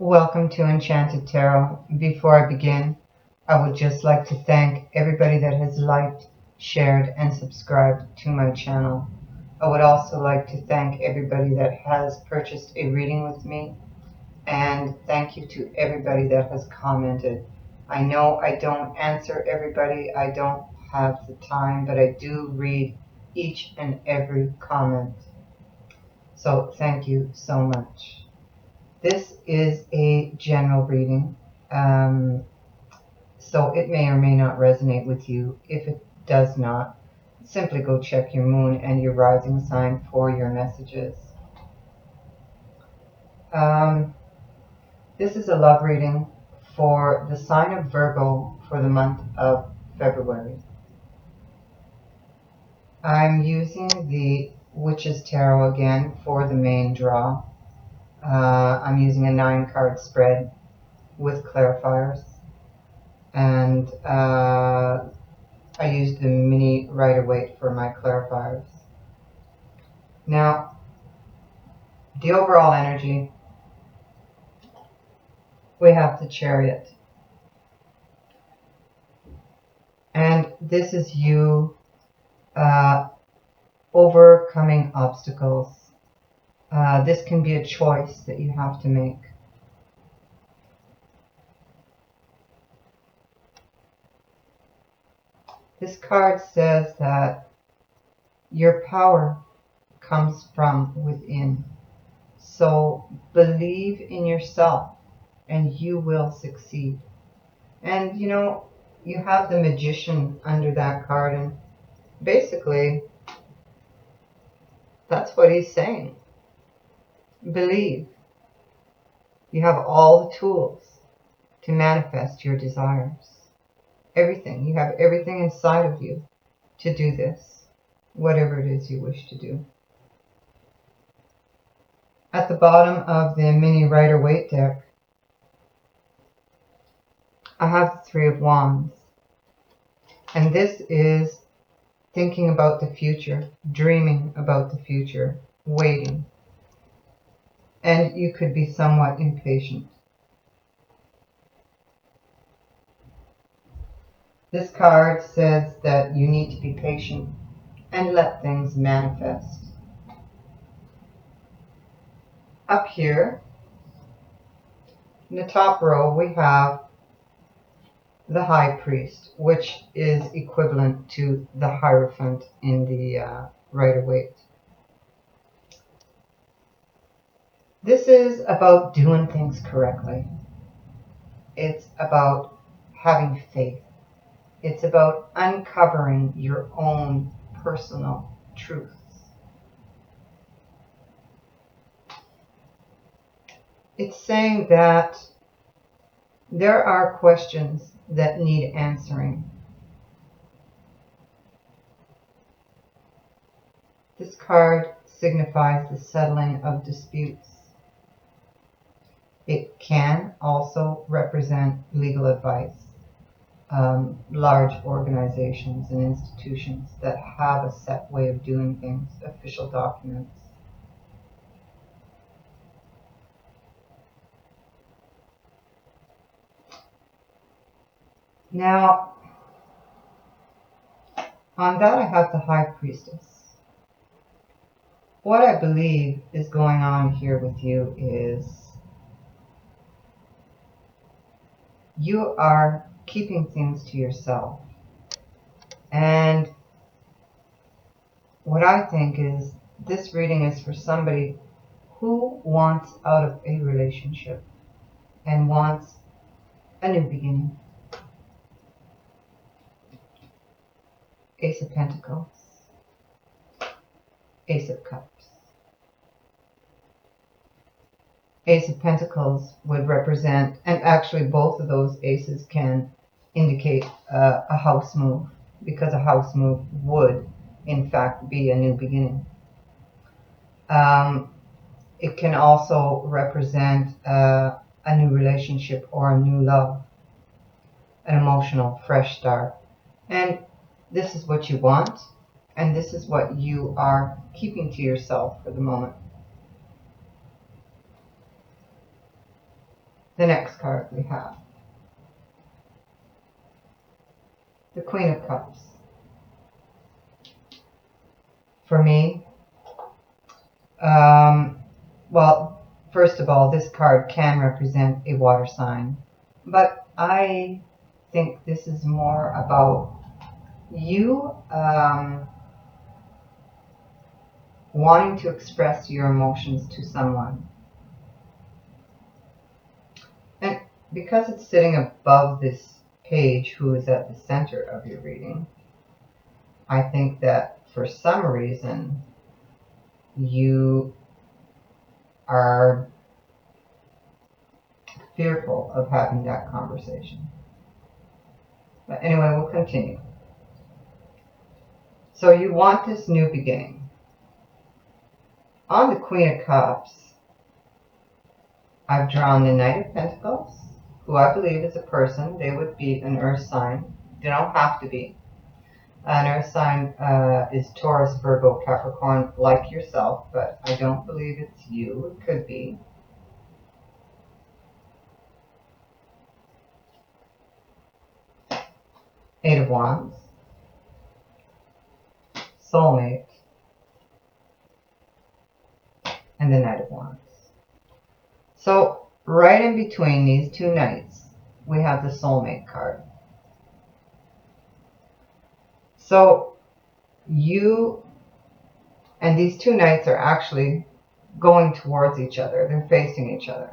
Welcome to Enchanted Tarot. Before I begin, I would just like to thank everybody that has liked, shared, and subscribed to my channel. I would also like to thank everybody that has purchased a reading with me, and thank you to everybody that has commented. I know I don't answer everybody, I don't have the time, but I do read each and every comment. So thank you so much. This is a general reading, so it may or may not resonate with you. If it does not, simply go check your moon and your rising sign for your messages. This is a love reading for the sign of Virgo for the month of February. I'm using the Witch's Tarot again for the main draw. I'm using a 9-card spread with clarifiers. And I used the mini Rider-Waite for my clarifiers. Now, the overall energy, we have the Chariot. And this is you overcoming obstacles. This can be a choice that you have to make. This card says that your power comes from within. So believe in yourself and you will succeed. And you know, you have the Magician under that card, and basically that's what he's saying. Believe. You have all the tools to manifest your desires. Everything. You have everything inside of you to do this, whatever it is you wish to do. At the bottom of the mini Rider-Waite deck, I have the Three of Wands. And this is thinking about the future, dreaming about the future, waiting. And you could be somewhat impatient. This card says that you need to be patient and let things manifest. Up here, in the top row, we have the High Priest, which is equivalent to the Hierophant in the Rider-Waite. This is about doing things correctly. It's about having faith. It's about uncovering your own personal truths. It's saying that there are questions that need answering. This card signifies the settling of disputes. It can also represent legal advice. Large organizations and institutions that have a set way of doing things, official documents. Now, on that I have the High Priestess. What I believe is going on here with you is you are keeping things to yourself. And what I think is this reading is for somebody who wants out of a relationship and wants a new beginning. Ace of Pentacles, Ace of Cups. Ace of Pentacles would represent, and actually both of those aces can indicate a house move, because a house move would in fact be a new beginning. It can also represent a new relationship or a new love, an emotional fresh start. And this is what you want, and this is what you are keeping to yourself for the moment. The next card we have the Queen of Cups. For me, well, first of all, this card can represent a water sign, but I think this is more about you wanting to express your emotions to someone. And because it's sitting above this page, who is at the center of your reading, I think that for some reason you are fearful of having that conversation. But anyway, we'll continue. So you want this new beginning. On the Queen of Cups, I've drawn the Knight of Pentacles, who I believe is a person. They would be an earth sign. They don't have to be. An earth sign is Taurus, Virgo, Capricorn, like yourself, but I don't believe it's you. It could be. Eight of Wands, soulmate, and the Knight of Wands. So right in between these two knights, we have the soulmate card. So you and these two knights are actually going towards each other. They're facing each other.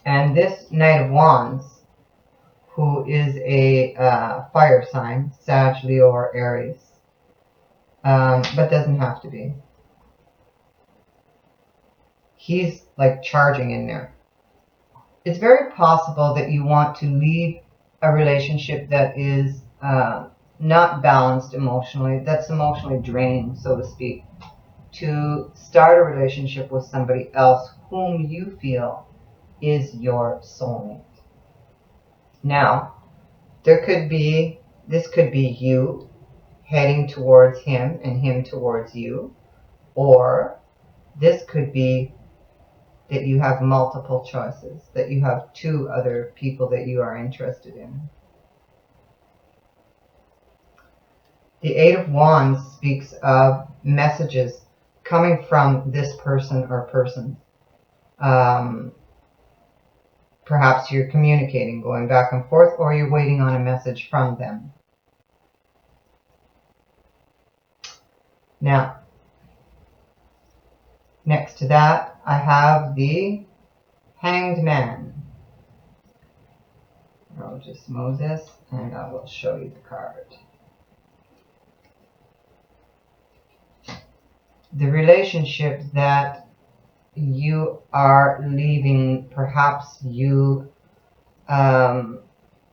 And this Knight of Wands, who is a fire sign, Sag, Leo, or Aries, but doesn't have to be. He's like charging in there. It's very possible that you want to leave a relationship that is not balanced emotionally, that's emotionally draining, so to speak, to start a relationship with somebody else whom you feel is your soulmate. Now, this could be you heading towards him and him towards you, or this could be that you have multiple choices, that you have two other people that you are interested in. The Eight of Wands speaks of messages coming from this person or persons. Perhaps you're communicating, going back and forth, or you're waiting on a message from them. Now, next to that, I have the Hanged Man. I'll just move this and I will show you the card. The relationship that you are leaving, perhaps you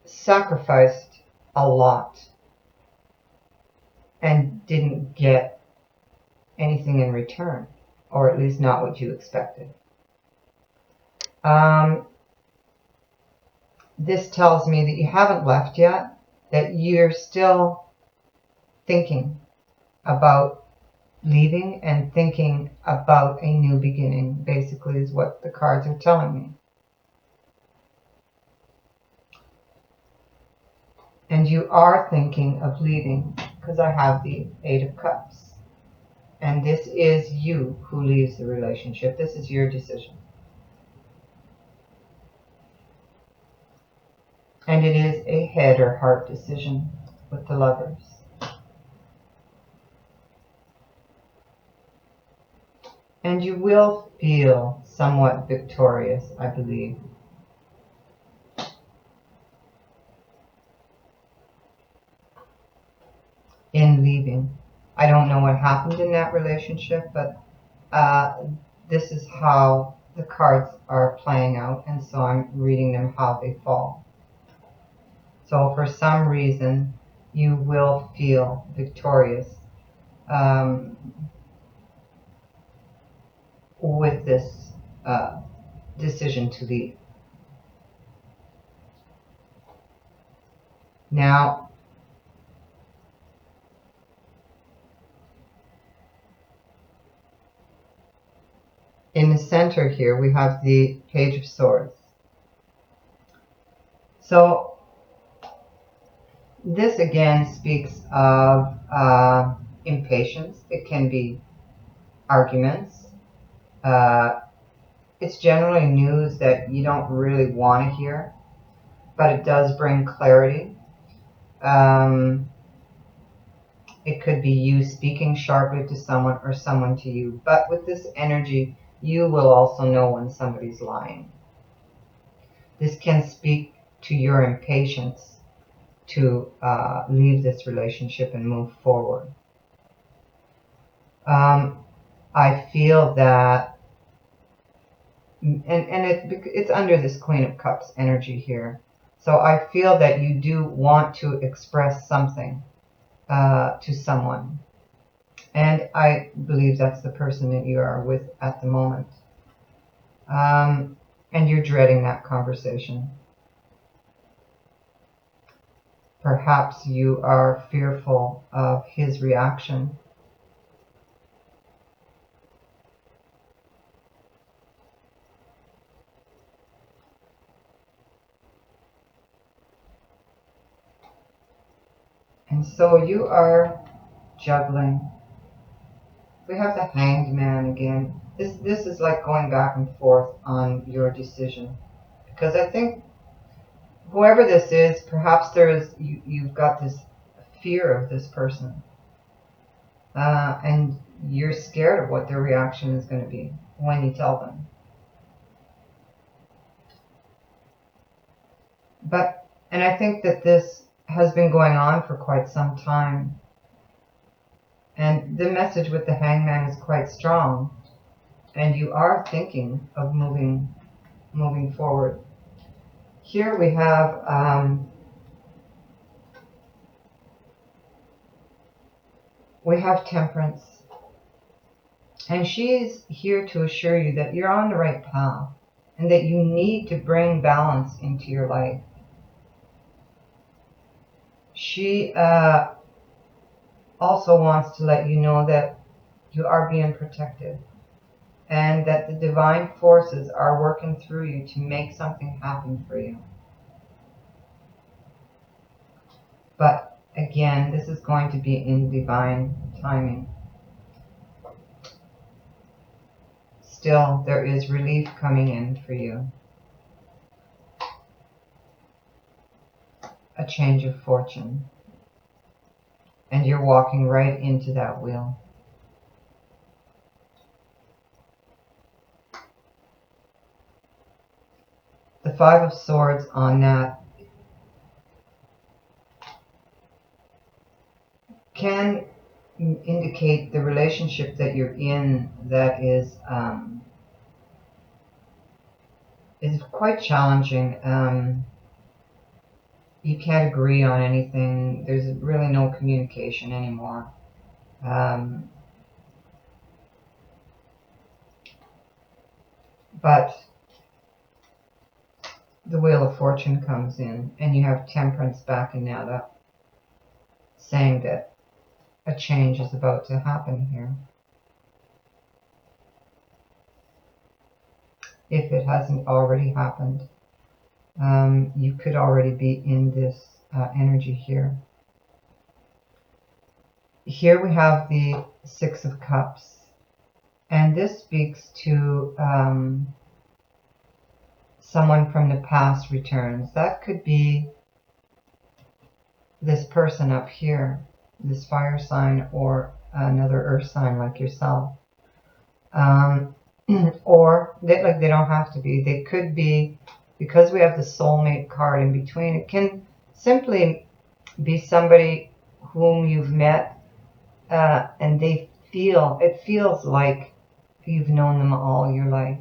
sacrificed a lot and didn't get anything in return, or at least not what you expected. This tells me that you haven't left yet, that you're still thinking about leaving and thinking about a new beginning, basically, is what the cards are telling me. And you are thinking of leaving, because I have the Eight of Cups. And this is you who leaves the relationship. This is your decision. And it is a head or heart decision with the Lovers. And you will feel somewhat victorious, I believe. In leaving. I don't know what happened in that relationship, but this is how the cards are playing out, and so I'm reading them how they fall. So for some reason, you will feel victorious with this decision to leave. Now, in the center here, we have the Page of Swords. So this again speaks of impatience. It can be arguments. It's generally news that you don't really want to hear, but it does bring clarity. It could be you speaking sharply to someone or someone to you. But with this energy, you will also know when somebody's lying. This can speak to your impatience to leave this relationship and move forward. I feel that, and it's under this Queen of Cups energy here. So I feel that you do want to express something to someone. And I believe that's the person that you are with at the moment. And you're dreading that conversation. Perhaps you are fearful of his reaction. And so you are juggling. We have the Hanged Man again. This is like going back and forth on your decision. Because I think whoever this is, perhaps you've got this fear of this person. And you're scared of what their reaction is going to be when you tell them. And I think that this has been going on for quite some time. And the message with the Hangman is quite strong. And you are thinking of moving forward. Here we have Temperance. And she's here to assure you that you're on the right path and that you need to bring balance into your life. She also wants to let you know that you are being protected and that the divine forces are working through you to make something happen for you. But again, this is going to be in divine timing. Still, there is relief coming in for you. A change of fortune. And you're walking right into that wheel. The Five of Swords on that can indicate the relationship that you're in that is quite challenging. You can't agree on anything. There's really no communication anymore. But the Wheel of Fortune comes in, and you have Temperance backing that up, saying that a change is about to happen here. If it hasn't already happened, you could already be in this energy here. Here we have the Six of Cups, and this speaks to someone from the past returns. That could be this person up here, this fire sign, or another earth sign like yourself. Or they don't have to be. They could be, because we have the soulmate card in between. It can simply be somebody whom you've met, and it feels like you've known them all your life.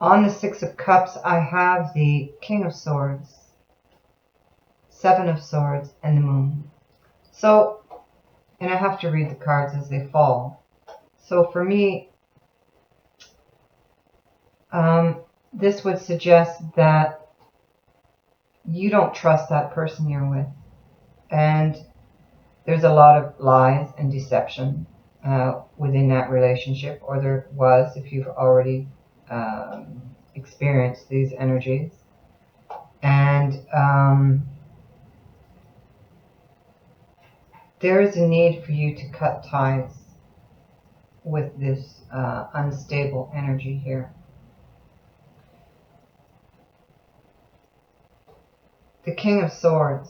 On the Six of Cups, I have the King of Swords, Seven of Swords, and the Moon. So, and I have to read the cards as they fall. So for me, this would suggest that you don't trust that person you're with. And there's a lot of lies and deception within that relationship, or there was if you've already experience these energies. And there is a need for you to cut ties with this unstable energy here. The King of Swords.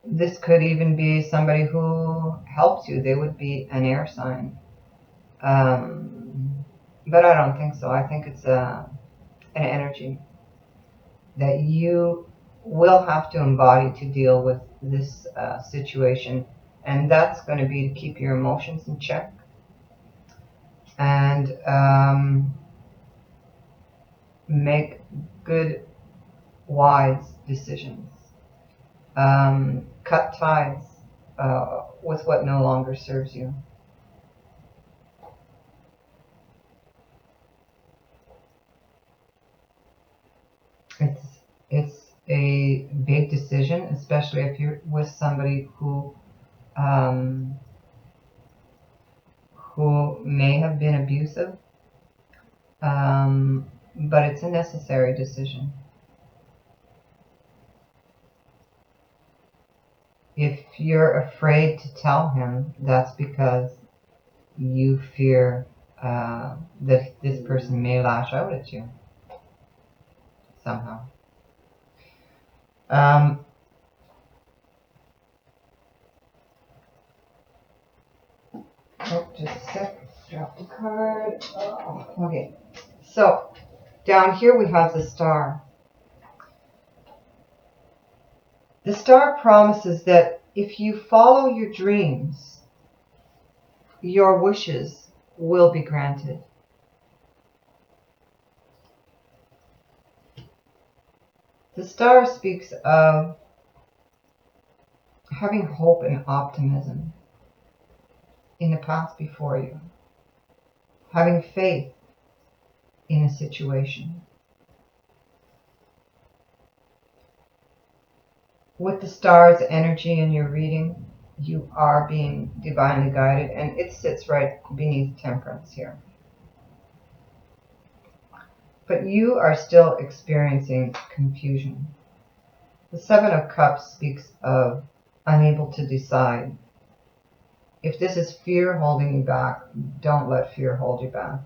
This could even be somebody who helps you. They would be an air sign. But I don't think so. I think it's an energy that you will have to embody to deal with this situation. And that's going to be to keep your emotions in check. And make good, wise decisions. Cut ties with what no longer serves you. It's a big decision, especially if you're with somebody who may have been abusive, but it's a necessary decision. If you're afraid to tell him, that's because you fear that this person may lash out at you somehow. Oh, just a sec. Drop the card. Oh, okay. So, down here we have the Star. The Star promises that if you follow your dreams, your wishes will be granted. The Star speaks of having hope and optimism in the path before you, having faith in a situation. With the Star's energy in your reading, you are being divinely guided, and it sits right beneath Temperance here. But you are still experiencing confusion. The Seven of Cups speaks of unable to decide. If this is fear holding you back, don't let fear hold you back.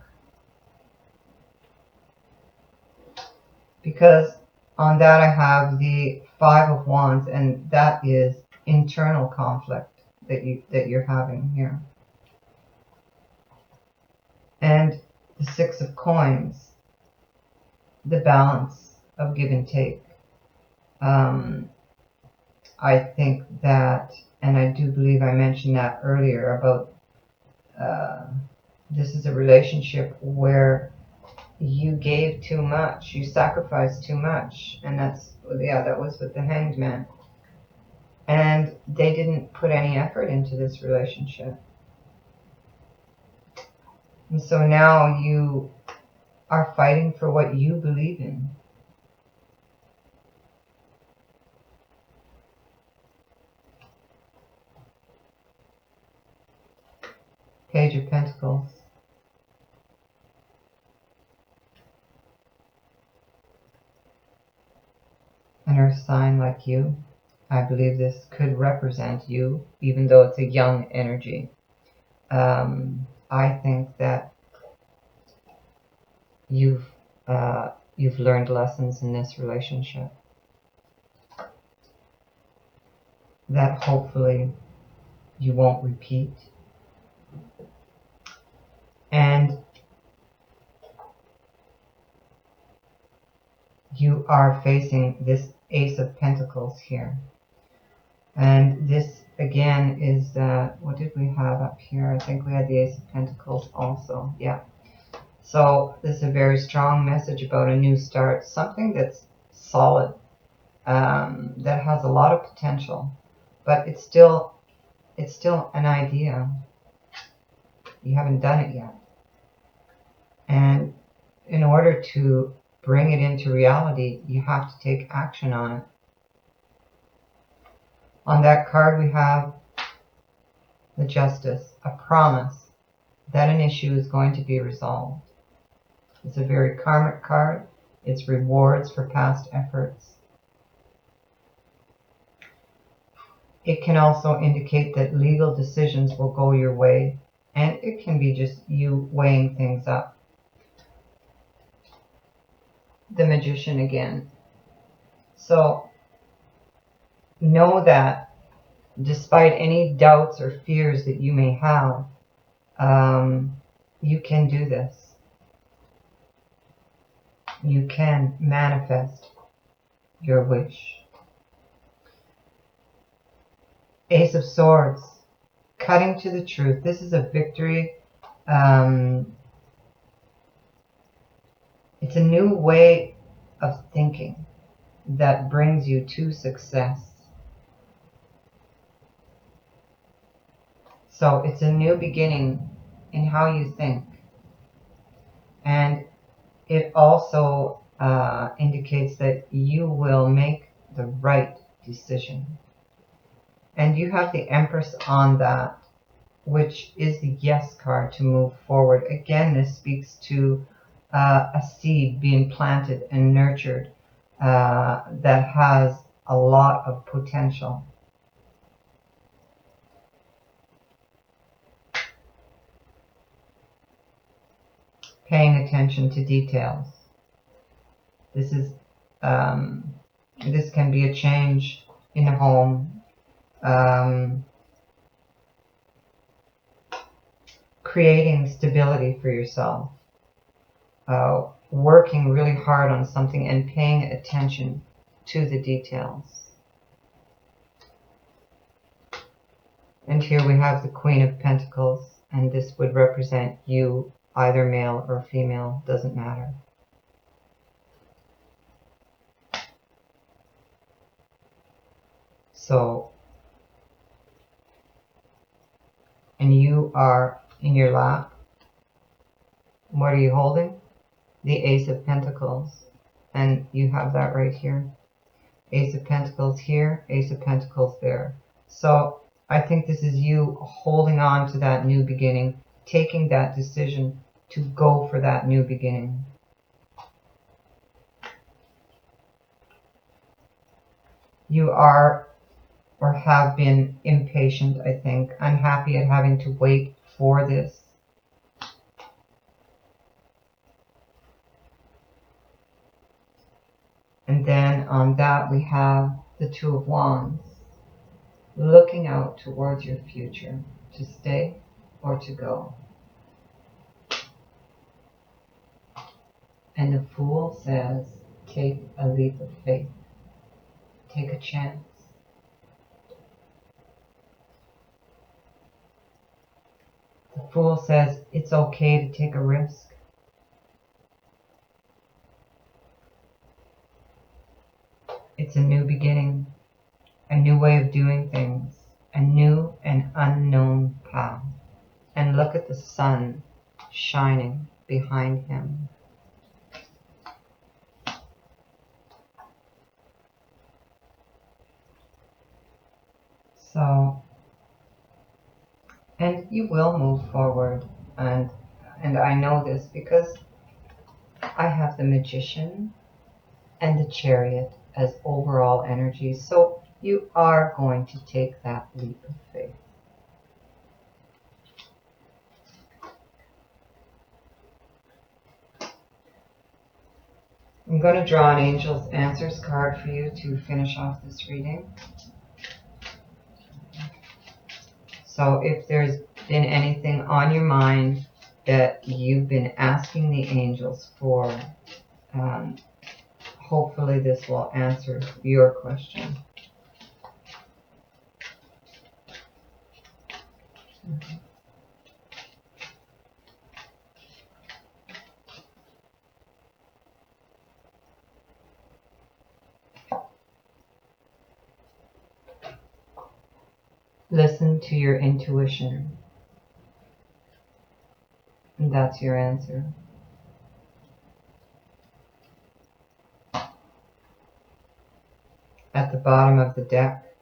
Because on that I have the Five of Wands, and that is internal conflict that you're having here. And the Six of Coins, the balance of give and take. I think that, and I do believe I mentioned that earlier about this is a relationship where you gave too much, you sacrificed too much, and that was with the Hanged Man. And they didn't put any effort into this relationship. And so now you are fighting for what you believe in. Page of Pentacles. An earth sign like you. I believe this could represent you, even though it's a young energy. I think that you've learned lessons in this relationship that hopefully you won't repeat. And you are facing this Ace of Pentacles here. And this, again, is, what did we have up here? I think we had the Ace of Pentacles also. Yeah. So this is a very strong message about a new start. Something that's solid, that has a lot of potential. But it's still an idea. You haven't done it yet. And in order to bring it into reality, you have to take action on it. On that card we have the Justice, a promise that an issue is going to be resolved. It's a very karmic card. It's rewards for past efforts. It can also indicate that legal decisions will go your way, and it can be just you weighing things up. The Magician again. So know that despite any doubts or fears that you may have, you can do this. You can manifest your wish. Ace of Swords, cutting to the truth. This is a victory. It's a new way of thinking that brings you to success. So it's a new beginning in how you think. And it also indicates that you will make the right decision. And you have the Empress on that, which is the yes card to move forward. Again, this speaks to a seed being planted and nurtured that has a lot of potential. Paying attention to details. This is this can be a change in a home, creating stability for yourself, working really hard on something and paying attention to the details. And here we have the Queen of Pentacles, and this would represent you, either male or female, doesn't matter. So, and you are in your lap. What are you holding? The Ace of Pentacles. And you have that right here. Ace of Pentacles here, Ace of Pentacles there. So I think this is you holding on to that new beginning, taking that decision to go for that new beginning. You are or have been impatient, I think, unhappy at having to wait for this. And then on that we have the Two of Wands, looking out towards your future, to stay or to go. And the Fool says, take a leap of faith, take a chance. The Fool says it's okay to take a risk. It's a new beginning, a new way of doing things, a new and unknown path. And look at the sun shining behind him. So, and you will move forward, and I know this because I have the Magician and the Chariot as overall energy. So you are going to take that leap of faith. I'm going to draw an Angel's Answers card for you to finish off this reading. So if there's been anything on your mind that you've been asking the angels for, hopefully this will answer your question. Listen to your intuition. And that's your answer. At the bottom of the deck,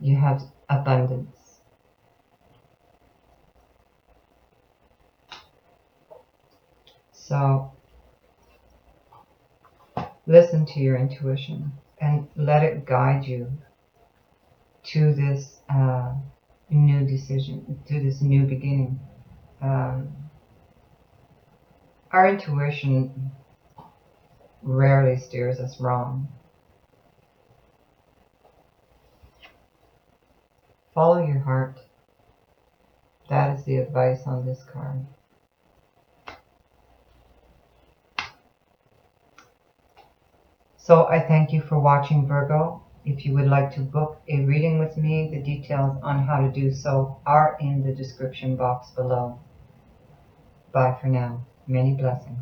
you have abundance. So listen to your intuition and let it guide you to this new decision, to this new beginning. Our intuition rarely steers us wrong. Follow your heart. That is the advice on this card. So I thank you for watching, Virgo. If you would like to book a reading with me, the details on how to do so are in the description box below. Bye for now. Many blessings.